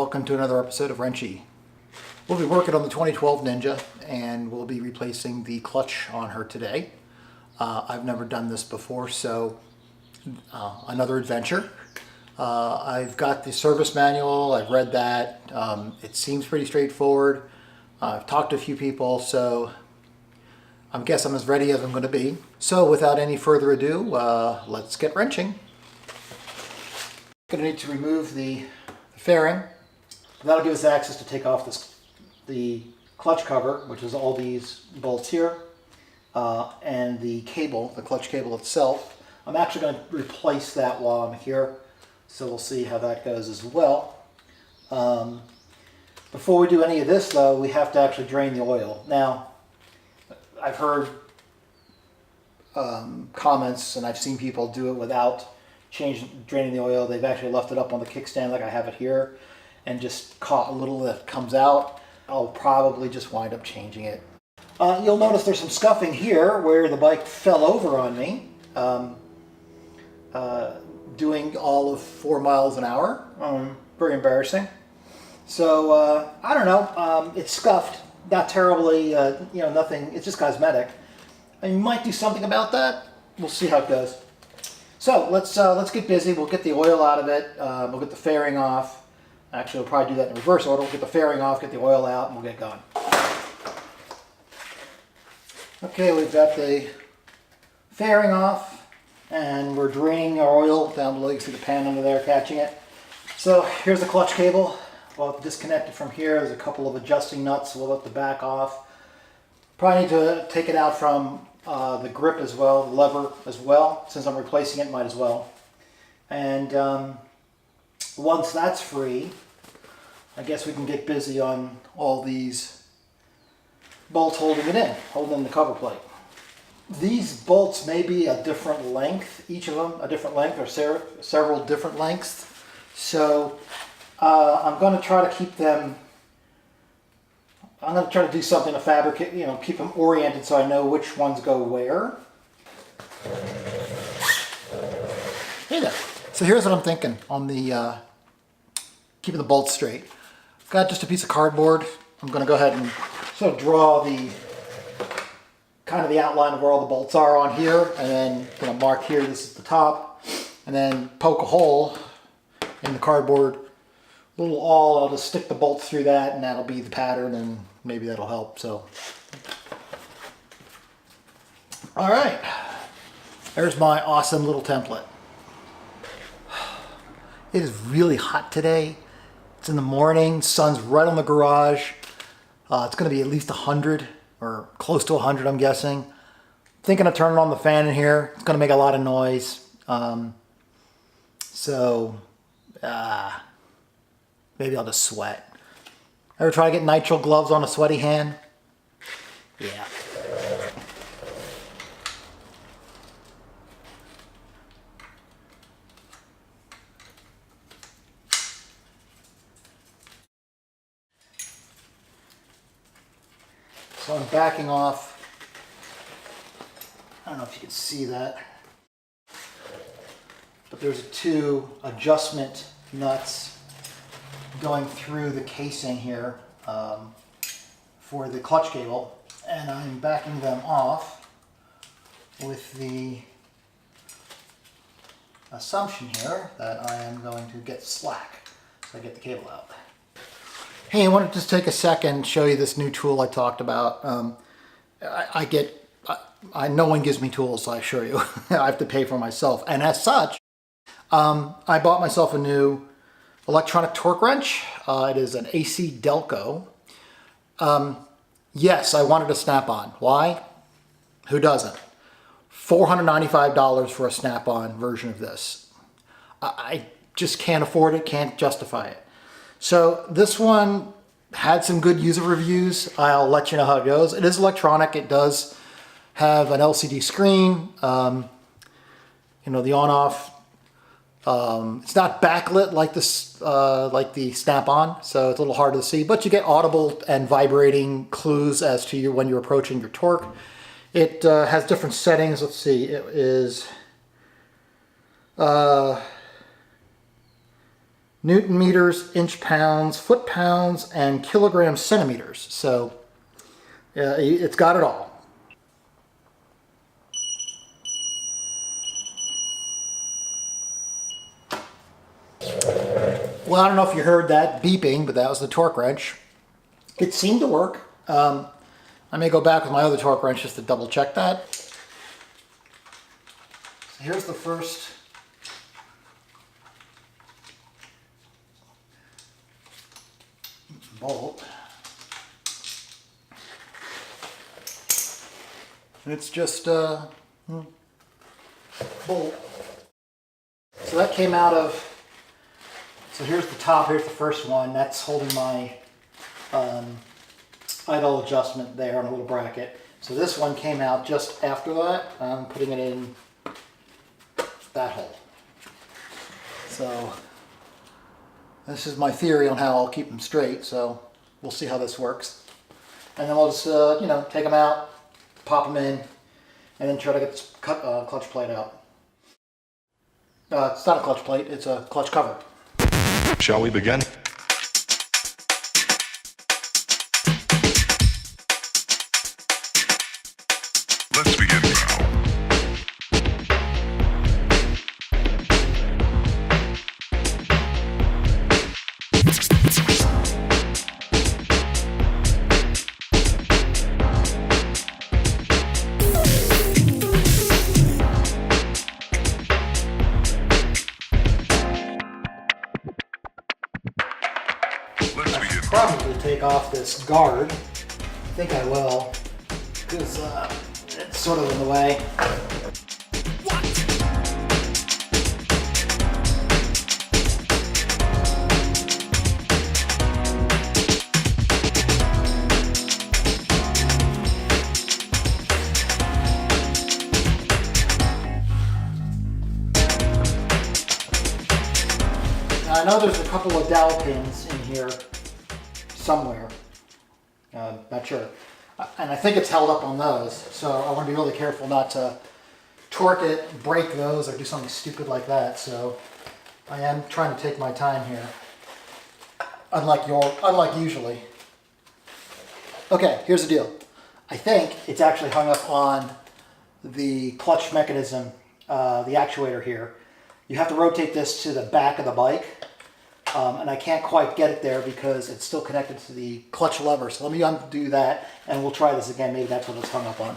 welcome to another episode of Wrenchie. We'll be working on the 2012 Ninja and we'll be replacing the clutch on her today. I've never done this before, so another adventure. I've got the service manual, I've read that. It seems pretty straightforward. I've talked to a few people, so I guess I'm as ready as I'm going to be. So without any further ado, let's get wrenching. Going to need to remove the fairing. That'll give us access to take off the clutch cover, which is all these bolts here, and the cable, the clutch cable itself. I'm actually going to replace that while I'm here, so we'll see how that goes as well. Before we do any of this though, we have to actually drain the oil. Now, I've heard comments and I've seen people do it without draining the oil. They've actually left it up on the kickstand like I have it here and just caught a little that comes out. I'll probably just wind up changing it. You'll notice there's some scuffing here where the bike fell over on me doing all of 4 miles an hour. Very embarrassing. So I don't know, it's scuffed, not terribly, nothing, it's just cosmetic. And you might do something about that. We'll see how it goes. So let's get busy. We'll get the oil out of it. We'll get the fairing off. Actually, we'll probably do that in reverse order. We'll get the fairing off, get the oil out, and we'll get going. Okay, we've got the fairing off, and we're draining our oil down below. You can see the pan under there catching it. So here's the clutch cable. We'll have to disconnect it from here. There's a couple of adjusting nuts. We'll let the back off. Probably need to take it out from the grip as well, the lever as well. Since I'm replacing it, might as well. And once that's free, I guess we can get busy on all these bolts holding it in, holding in the cover plate. These bolts may be a different length, each of them a different length, or several different lengths. So I'm going to try to keep them, I'm going to try to do something to fabricate, keep them oriented so I know which ones go where. Hey there. So here's what I'm thinking on the keeping the bolts straight. I've got just a piece of cardboard. I'm going to go ahead and sort of draw the kind of the outline of where all the bolts are on here, and then mark here, this is the top, and then poke a hole in the cardboard, a little awl. I'll just stick the bolts through that, and that'll be the pattern, and maybe that'll help. So, all right, there's my awesome little template. It is really hot today. It's in the morning, sun's right on the garage. It's going to be at least 100 or close to 100, I'm guessing. Thinking of turning on the fan in here. It's going to make a lot of noise. Maybe I'll just sweat. Ever try to get nitrile gloves on a sweaty hand? Yeah. So I'm backing off. I don't know if you can see that, but there's 2 adjustment nuts going through the casing here for the clutch cable, and I'm backing them off with the assumption here that I am going to get slack, so I get the cable out. Hey, I wanted to just take a second and show you this new tool I talked about. No one gives me tools, so I assure you. I have to pay for myself. And as such, I bought myself a new electronic torque wrench. It is an ACDelco. Yes, I wanted a snap-on. Why? Who doesn't? $495 for a snap-on version of this. I just can't afford it, can't justify it. So this one had some good user reviews. I'll let you know how it goes. It is electronic. It does have an LCD screen. The on-off. It's not backlit like this, like the snap-on, so it's a little hard to see. But you get audible and vibrating clues as to when you're approaching your torque. It has different settings. Let's see. It is Newton meters, inch pounds, foot pounds, and kilogram centimeters. So it's got it all. Well, I don't know if you heard that beeping, but that was the torque wrench. It seemed to work. I may go back with my other torque wrench just to double check that. So here's the first bolt. And it's just a bolt. So that came out of, so here's the top, here's the first one. That's holding my idle adjustment there on a little bracket. So this one came out just after that. I'm putting it in that hole. So this is my theory on how I'll keep them straight. So we'll see how this works. And then we'll just, you know, take them out, pop them in, and then try to get this clutch plate out. It's not a clutch plate, it's a clutch cover. Shall we begin? Let's begin now. Probably take off this guard. I think I will, because it's sort of in the way. Now, I know there's a couple of dowel pins in here somewhere, not sure, and I think it's held up on those, so I want to be really careful not to torque it, break those, or do something stupid like that. So I am trying to take my time here, unlike usually. Okay, here's the deal. I think it's actually hung up on the clutch mechanism, the actuator here. You have to rotate this to the back of the bike. And I can't quite get it there because it's still connected to the clutch lever. So let me undo that and we'll try this again. Maybe that's what it's hung up on.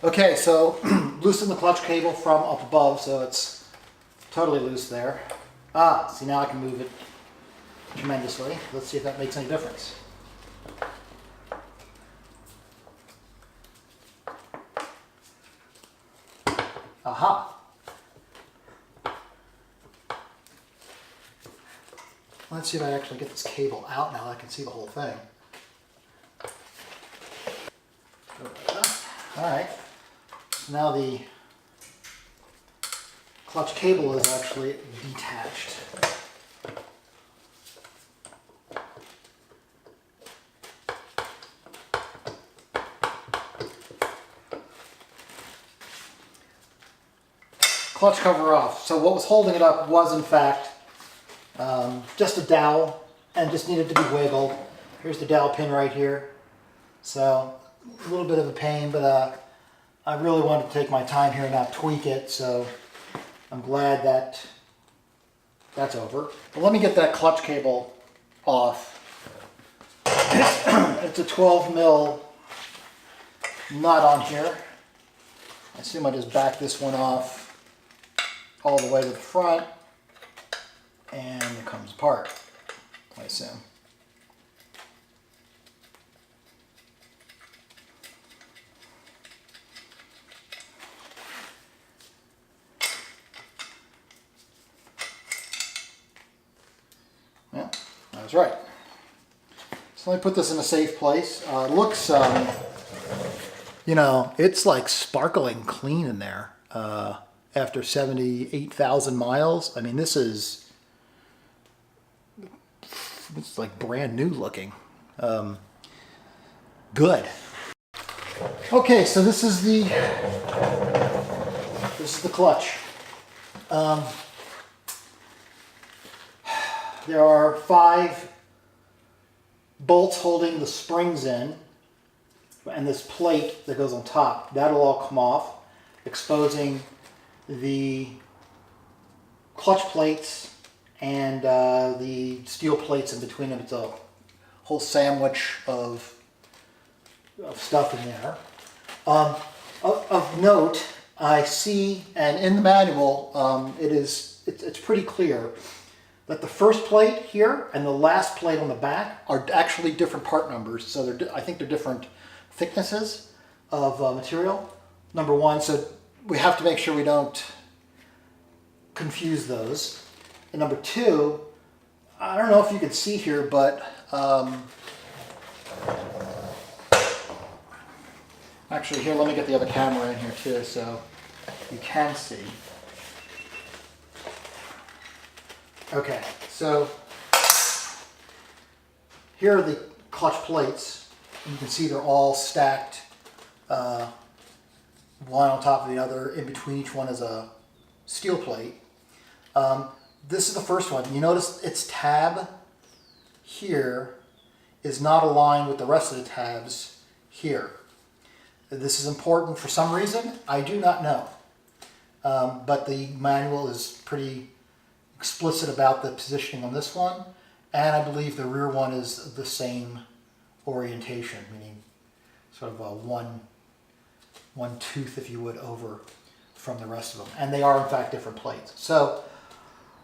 Okay, so loosen the clutch cable from up above so it's totally loose there. See, now I can move it tremendously. Let's see if that makes any difference. Aha! Let's see if I actually get this cable out now. I can see the whole thing. Alright, so now the clutch cable is actually detached. Clutch cover off. So what was holding it up was in fact just a dowel, and just needed to be wiggled. Here's the dowel pin right here. So a little bit of a pain, but I really wanted to take my time here and not tweak it, so I'm glad that that's over. But let me get that clutch cable off. It's a 12 mil nut on here. I assume I just back this one off all the way to the front, and it comes apart, I assume. Yeah, I was right. So let me put this in a safe place. It looks, you know, it's like sparkling clean in there after 78,000 miles. I mean, it's like brand new looking. Good. Okay, so this is the there are 5 bolts holding the springs in, and this plate that goes on top. That'll all come off, exposing the clutch plates and the steel plates in between them. It's a whole sandwich of stuff in there. Of note, I see, and in the manual, it's pretty clear that the first plate here and the last plate on the back are actually different part numbers. So I think they're different thicknesses of material. Number one, so we have to make sure we don't confuse those. And number two, I don't know if you can see here, but actually here, let me get the other camera in here too so you can see. Okay, so here are the clutch plates. You can see they're all stacked, one on top of the other. In between each one is a steel plate. This is the first one. You notice its tab here is not aligned with the rest of the tabs here. This is important for some reason. I do not know. But the manual is pretty explicit about the positioning on this one. And I believe the rear one is the same orientation, meaning sort of a one tooth, if you would, over from the rest of them. And they are in fact different plates. So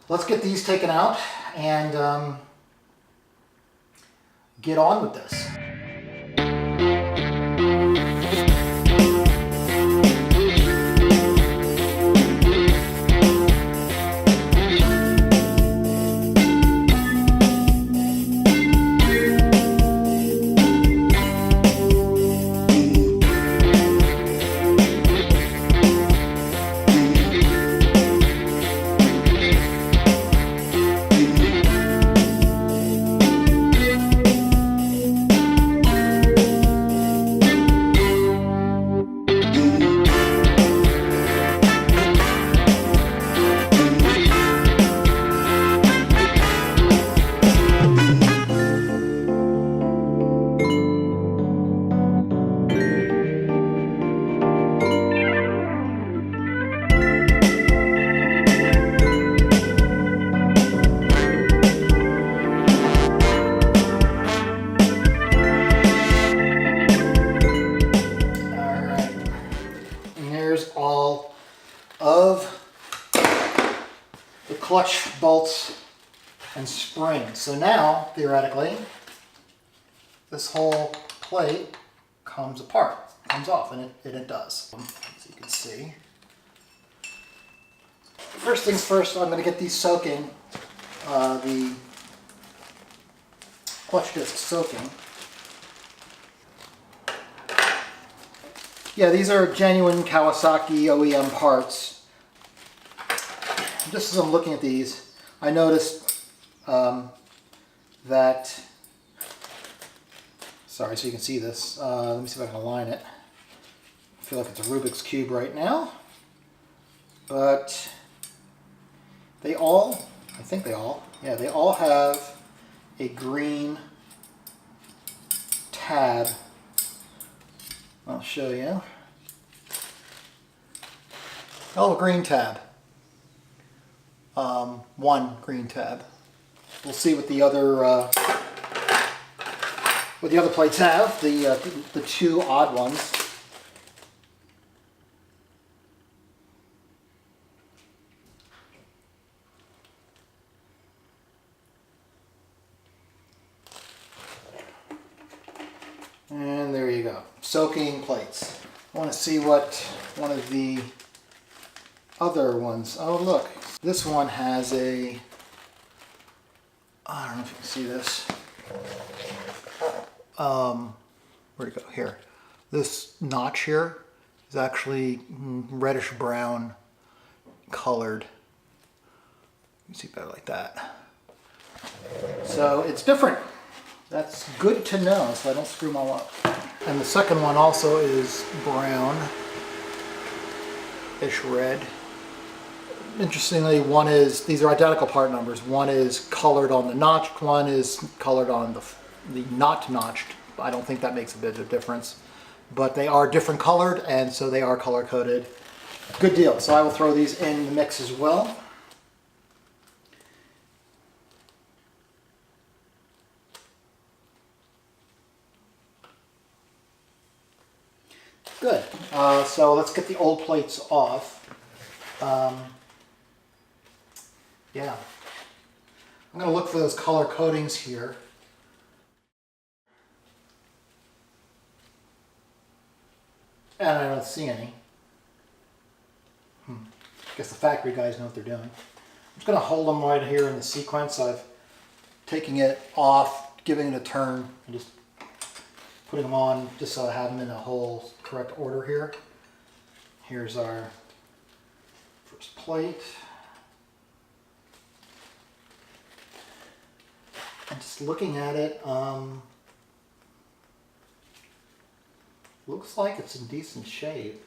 let's get these taken out and get on with this. All of the clutch bolts and springs. So now, theoretically, this whole plate comes apart, comes off, and it does, as you can see. First things first, I'm going to get these soaking, the clutch discs soaking. Yeah, these are genuine Kawasaki OEM parts. Just as I'm looking at these, I noticed that, sorry, so you can see this. Let me see if I can align it. I feel like it's a Rubik's Cube right now. But they all, I think they all, yeah, they all have a green tab. I'll show you. Oh, a green tab. One green tab. We'll see what the other plates have. The two odd ones. And there you go. Soaking plates. I want to see what one of the other ones. Oh, look. This one has a, I don't know if you can see this. Where'd it go? Here. This notch here is actually reddish brown colored. You can see better like that. So it's different. That's good to know, so I don't screw them all up. And the second one also is brown-ish red. interestingly, one is, these are identical part numbers. One is colored on the notched, one is colored on the not notched. I don't think that makes a bit of difference. But they are different colored, and so they are color coded. Good deal. So I will throw these in the mix as well. Good. So let's get the old plates off. Yeah. I'm going to look for those color coatings here. And I don't see any. Guess the factory guys know what they're doing. I'm just going to hold them right here in the sequence. I've taken it off, giving it a turn, and just putting them on just so I have them in a whole correct order here. Here's our first plate. And just looking at it, looks like it's in decent shape.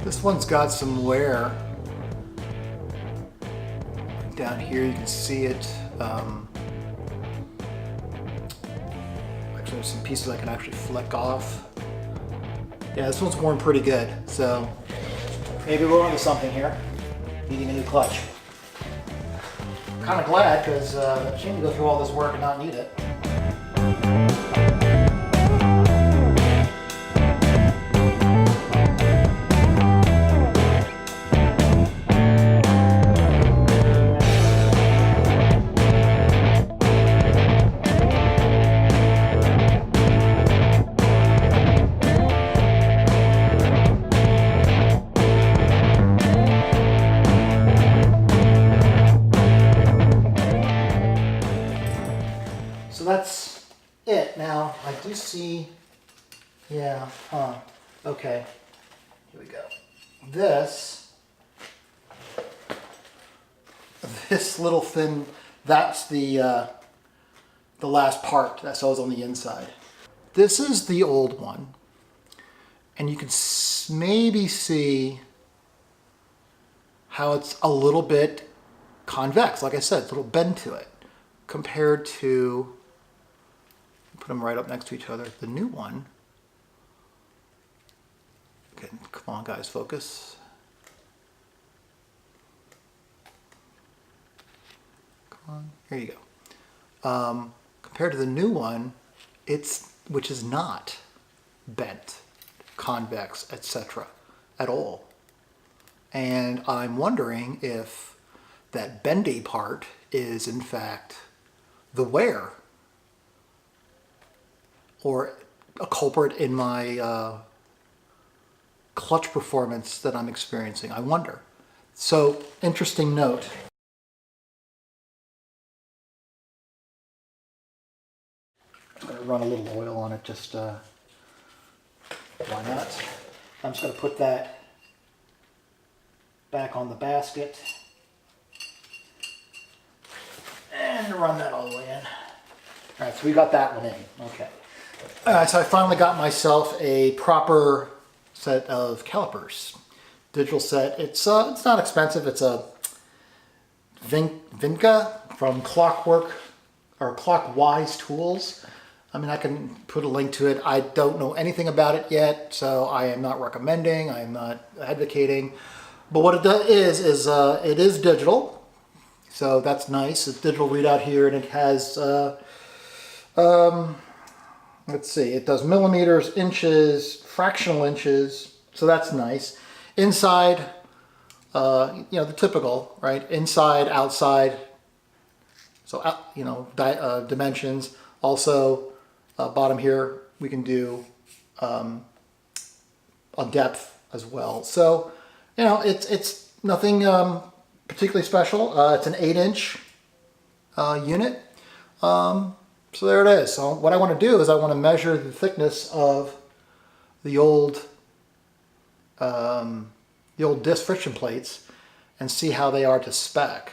This one's got some wear. Down here you can see it. Actually, there's some pieces I can actually flick off. Yeah, this one's worn pretty good, so maybe we're onto something here. Needing a new clutch. Kind of glad, because shame to go through all this work and not need it. So that's it. Now, I do see, yeah, okay, here we go. This little thin, that's the last part that sells on the inside. This is the old one, and you can maybe see how it's a little bit convex. Like I said, it's a little bend to it compared to, put them right up next to each other. The new one, okay, come on guys, focus. Come on, here you go. Compared to the new one, which is not bent, convex, etc. at all. And I'm wondering if that bendy part is in fact the wear, or a culprit in my clutch performance that I'm experiencing. I wonder. So, interesting note. I'm going to run a little oil on it, just why not? I'm just going to put that back on the basket and run that all the way in. All right, so we got that one in. Okay. All right, so I finally got myself a proper set of calipers. Digital set. It's not expensive. It's a VINCA from Clockwork or Clockwise Tools. I mean, I can put a link to it. I don't know anything about it yet, so I am not recommending. I am not advocating. But what it is it is digital, so that's nice. It's digital readout here, and it has. Let's see, it does millimeters, inches, fractional inches, so that's nice. Inside, you know, the typical, right? Inside, outside, so, you know, dimensions. Also, bottom here, we can do a depth as well. So, you know, it's nothing particularly special. It's an 8-inch unit. So there it is. So what I want to do is I want to measure the thickness of the old disc friction plates and see how they are to spec.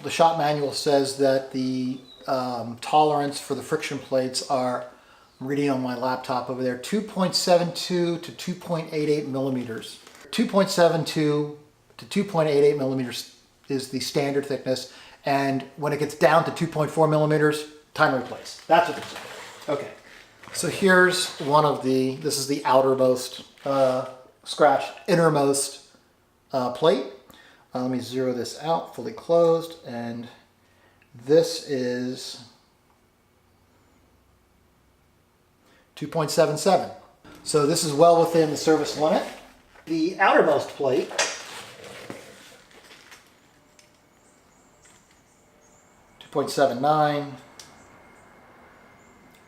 The shop manual says that the tolerance for the friction plates are, I'm reading on my laptop over there, 2.72 to 2.88 millimeters. 2.72 to 2.88 millimeters is the standard thickness, and when it gets down to 2.4 millimeters, time to replace. That's what they're saying. Okay, so here's one of this is the outermost scratched, innermost plate. Let me zero this out, fully closed, and this is 2.77. So this is well within the service limit. The outermost plate .79,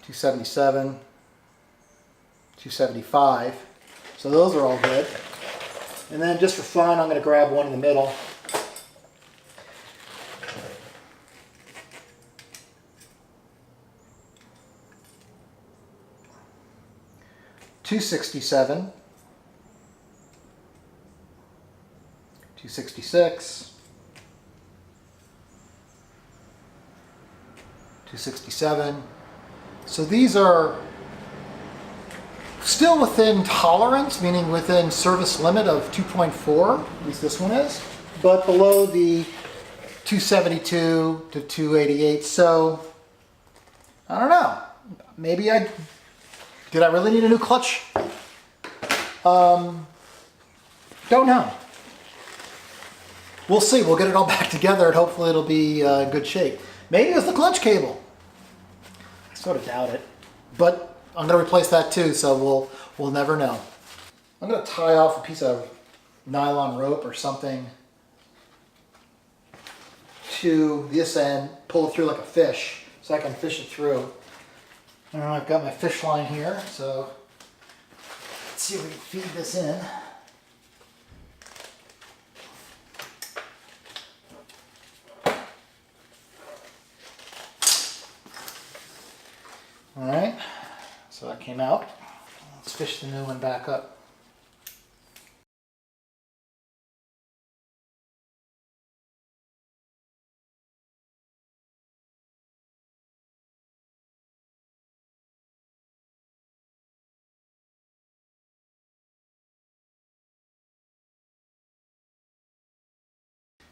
277, 275. So those are all good. And then just for fun, I'm going to grab one in the middle. .267, 266, 267. So these are still within tolerance, meaning within service limit of 2.4, at least this one is, but below the 272 to 288. So I don't know. Maybe did I really need a new clutch? Don't know. We'll see. We'll get it all back together and hopefully it'll be in good shape. Maybe it's the clutch cable. I sort of doubt it. But I'm going to replace that too, so we'll never know. I'm going to tie off a piece of nylon rope or something to this end, pull it through like a fish, so I can fish it through. And I've got my fish line here, so let's see if we can feed this in. All right, so that came out. Let's fish the new one back up.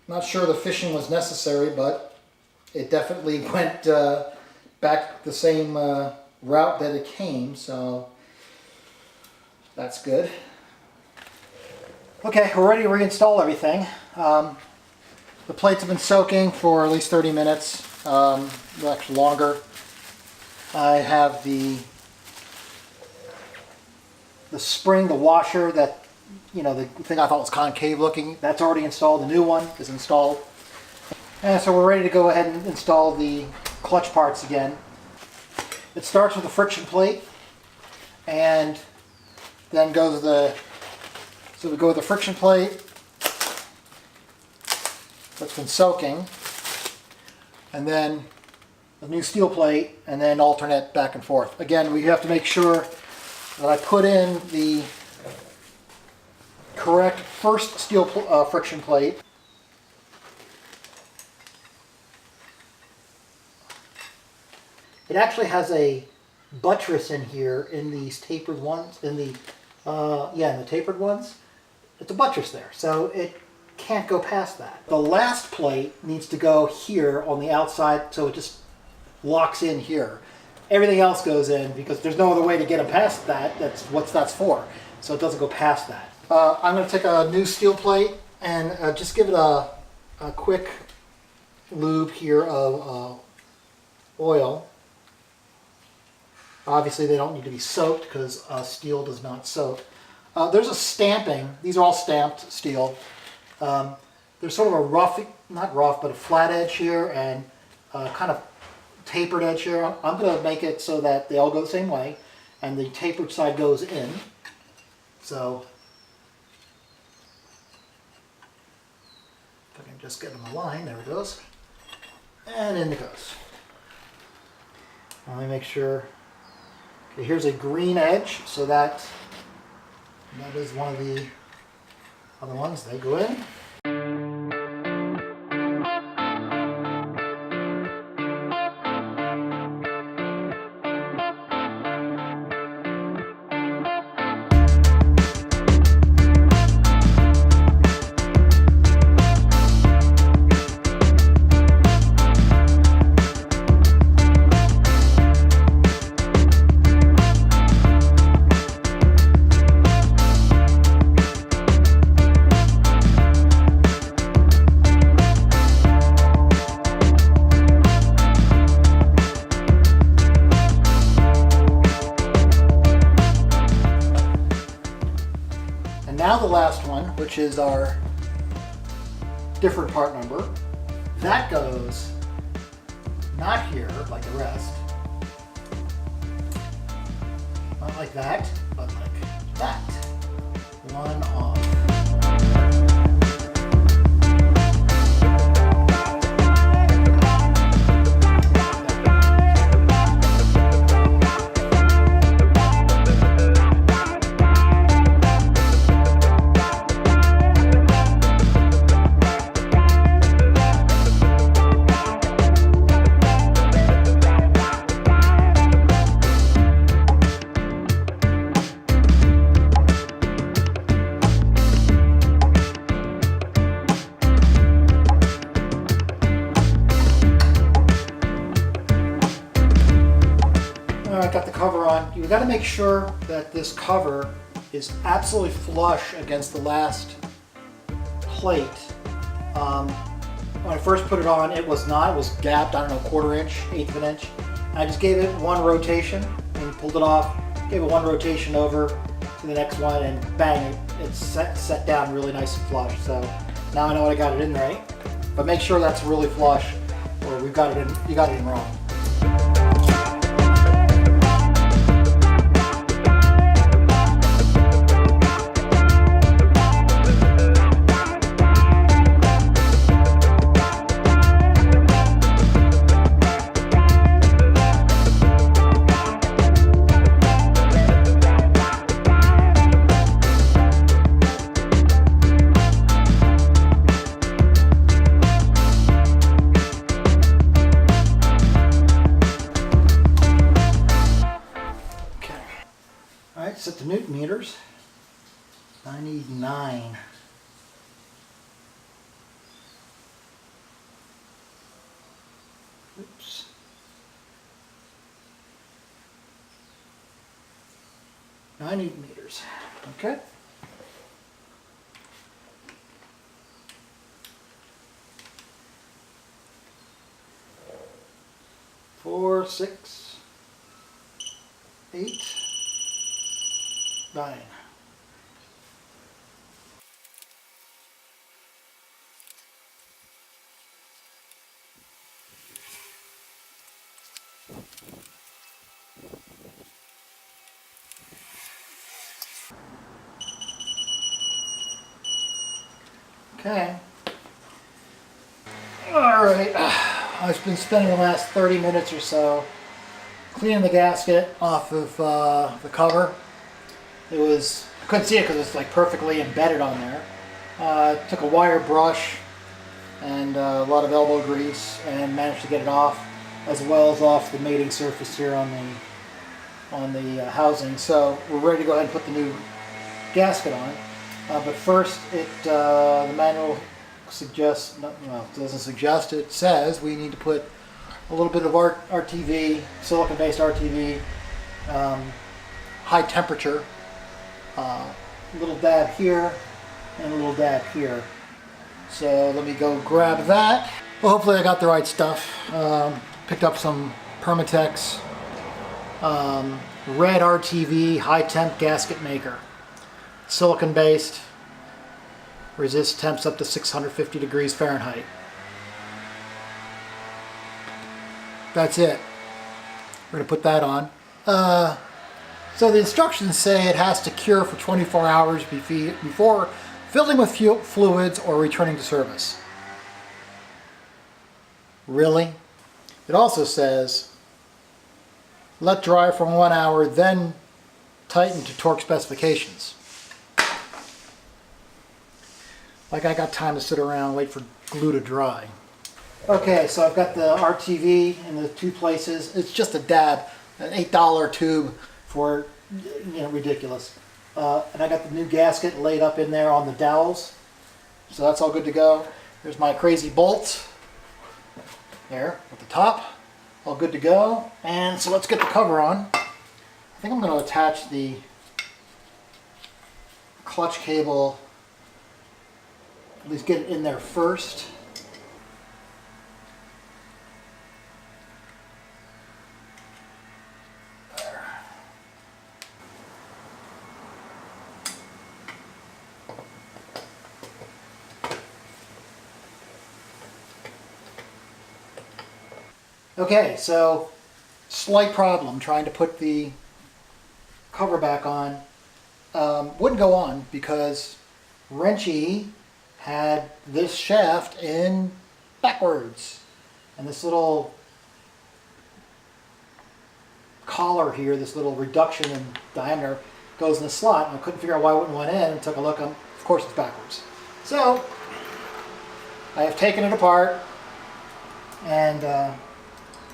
Not sure the fishing was necessary, but it definitely went back the same route that it came, so that's good. Okay, we're ready to reinstall everything. The plates have been soaking for at least 30 minutes, actually longer. I have the spring, the washer, that, you know, the thing I thought was concave looking, that's already installed. The new one is installed. And so we're ready to go ahead and install the clutch parts again. It starts with a friction plate and then goes so we go with the friction plate that's been soaking, and then the new steel plate, and then alternate back and forth. Again, we have to make sure that I put in the correct first steel friction plate. It actually has a buttress in here in these tapered ones, in the tapered ones. It's a buttress there, so it can't go past that. The last plate needs to go here on the outside, so it just locks in here. Everything else goes in because there's no other way to get them past that. That's what that's for, so it doesn't go past that. I'm going to take a new steel plate and just give it a quick lube here of oil. Obviously they don't need to be soaked because steel does not soak. There's a stamping. These are all stamped steel. There's sort of a rough, not rough, but a flat edge here and kind of tapered edge here. I'm going to make it so that they all go the same way and the tapered side goes in. So if I can just get them aligned, there it goes. And in it goes. Let me make sure. Okay, here's a green edge, so that is one of the other ones. They go in. Now the last one, which is our different part number, that goes not here like the rest, not like that, but like that. One off. I got the cover on. You got to make sure that this cover is absolutely flush against the last plate. When I first put it on, it was not. It was gapped, I don't know, 1/4 inch, 1/8 of an inch. I just gave it one rotation and pulled it off. Gave it one rotation over to the next one, and bang, it's set down really nice and flush. So now I know I got it in right. But make sure that's really flush, or you got it in wrong. Set the Newton meters. I need 9. Oops. Newton meters. Okay. Four, 6, 8. 9. Okay. All right. I've been spending the last 30 minutes or so cleaning the gasket off of the cover. It was, I couldn't see it because it's like perfectly embedded on there. Took a wire brush and a lot of elbow grease and managed to get it off, as well as off the mating surface here on the housing. So we're ready to go ahead and put the new gasket on. But first, the manual suggests, well, it doesn't suggest, it says we need to put a little bit of RTV, silicon-based RTV, high temperature. A little dab here and a little dab here. So let me go grab that. Well, hopefully I got the right stuff. Picked up some Permatex red RTV high temp gasket maker. Silicon based, resists temps up to 650 degrees Fahrenheit. That's it. We're gonna put that on. So the instructions say it has to cure for 24 hours before filling with fluids or returning to service. Really? It also says let dry for 1 hour, then tighten to torque specifications. Like I got time to sit around and wait for glue to dry. Okay, so I've got the RTV in the two places. It's just a dab, an $8 tube for, ridiculous. And I got the new gasket laid up in there on the dowels. So that's all good to go. There's my crazy bolts. There, at the top. All good to go. And so let's get the cover on. I think I'm going to attach the clutch cable, at least get it in there first. There. Okay, so slight problem trying to put the cover back on. Wouldn't go on because Wrenchie had this shaft in backwards, and this little collar here, this little reduction in diameter, goes in the slot, and I couldn't figure out why it wouldn't went in, and took a look, and of course it's backwards. So I have taken it apart and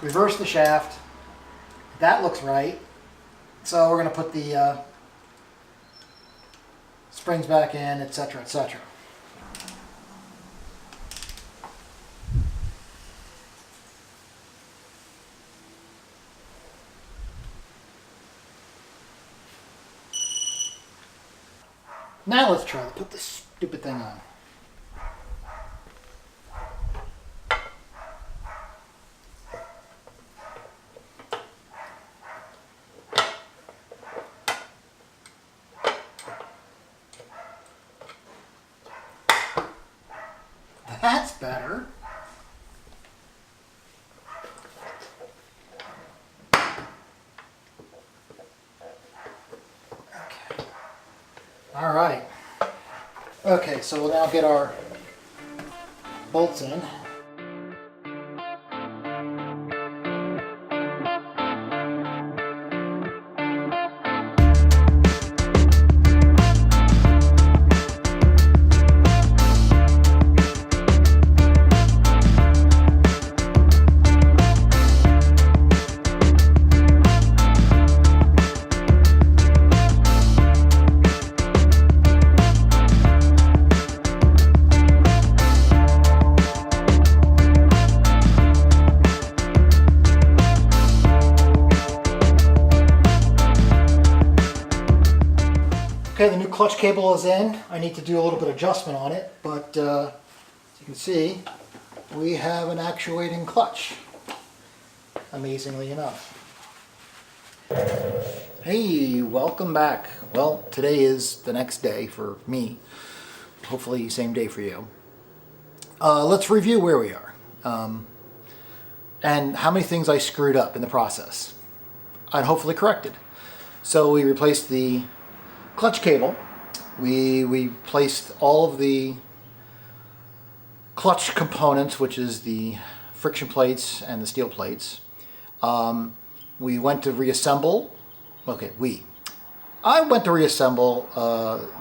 reversed the shaft. That looks right. So we're going to put the springs back in, etc., etc. Now let's try to put this stupid thing on. That's better. Okay. All right. Okay, so we'll now get our bolts in. Okay, the new clutch cable is in. I need to do a little bit of adjustment on it, but as you can see, we have an actuating clutch, amazingly enough. Hey, welcome back. Well, today is the next day for me. Hopefully, same day for you. Let's review where we are and how many things I screwed up in the process and hopefully corrected. So we replaced the clutch cable. We placed all of the clutch components, which is the friction plates and the steel plates. We went to reassemble. I went to reassemble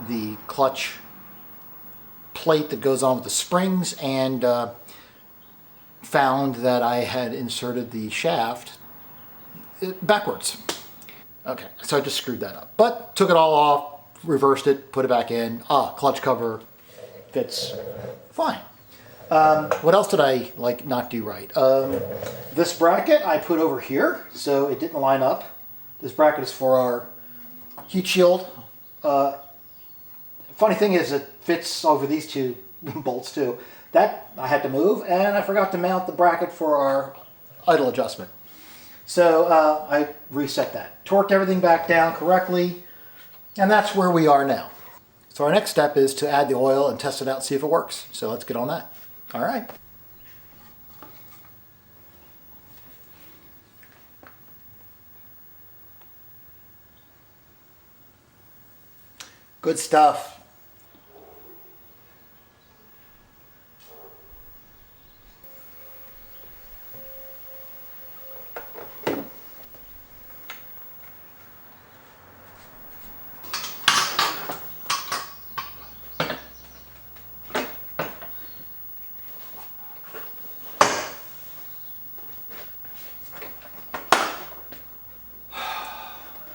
the clutch plate that goes on with the springs, and found that I had inserted the shaft backwards. Okay, so I just screwed that up. But took it all off, reversed it, put it back in. Clutch cover fits fine. What else did I not do right? This bracket I put over here, so it didn't line up. This bracket is for our heat shield. Funny thing is, it fits over these two bolts too. That I had to move, and I forgot to mount the bracket for our idle adjustment. So I reset that, torqued everything back down correctly, and that's where we are now. So our next step is to add the oil and test it out and see if it works. So let's get on that. All right. Good stuff.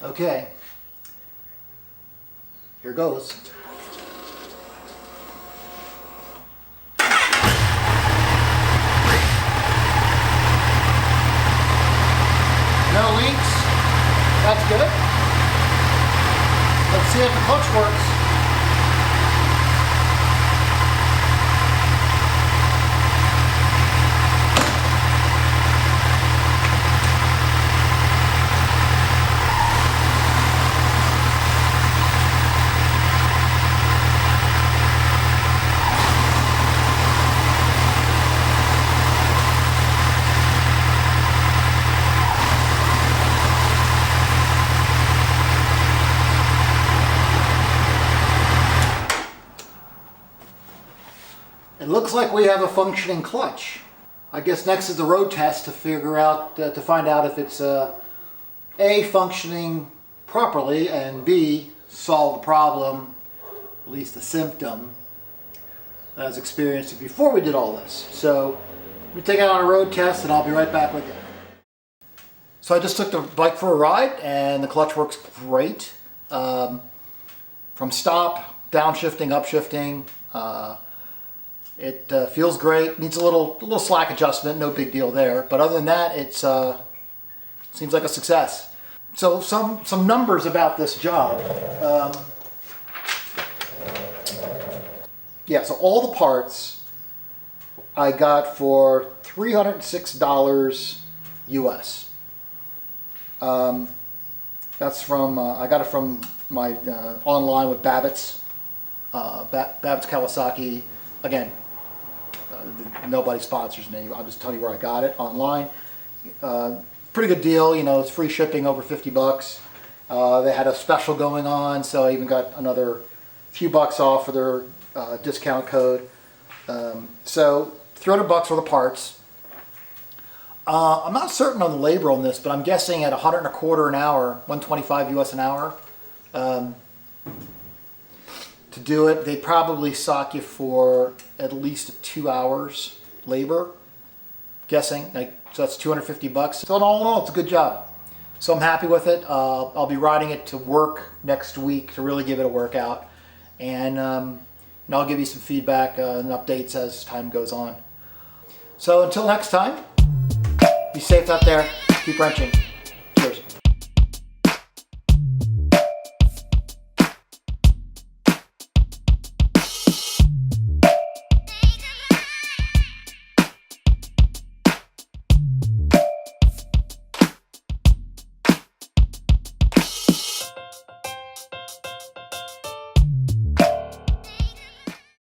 Okay, here goes. No leaks, that's good. Let's see if the clutch works. It looks like we have a functioning clutch. I guess next is the road test to figure out, to find out if it's A, functioning properly, and B, solve the problem, at least the symptom, that I was experiencing before we did all this. So we take it on a road test and I'll be right back with you. So I just took the bike for a ride and the clutch works great. From stop, downshifting, upshifting, it feels great. Needs a little slack adjustment, no big deal there. But other than that, it seems like a success. So some numbers about this job. Yeah, so all the parts I got for $306 US. That's from I got it from my online with Babbitt's Kawasaki. Again, nobody sponsors me. I'll just tell you where I got it online. Pretty good deal, you know. It's free shipping, over 50 bucks. They had a special going on, so I even got another few bucks off for their discount code. So 300 bucks for the parts. I'm not certain on the labor on this, but I'm guessing at 125 an hour, 125 US an hour. To do it, they probably sock you for at least 2 hours labor, guessing. So that's 250 bucks. So all in all, it's a good job. So I'm happy with it. I'll be riding it to work next week to really give it a workout, and I'll give you some feedback and updates as time goes on. So until next time, be safe out there. Keep wrenching.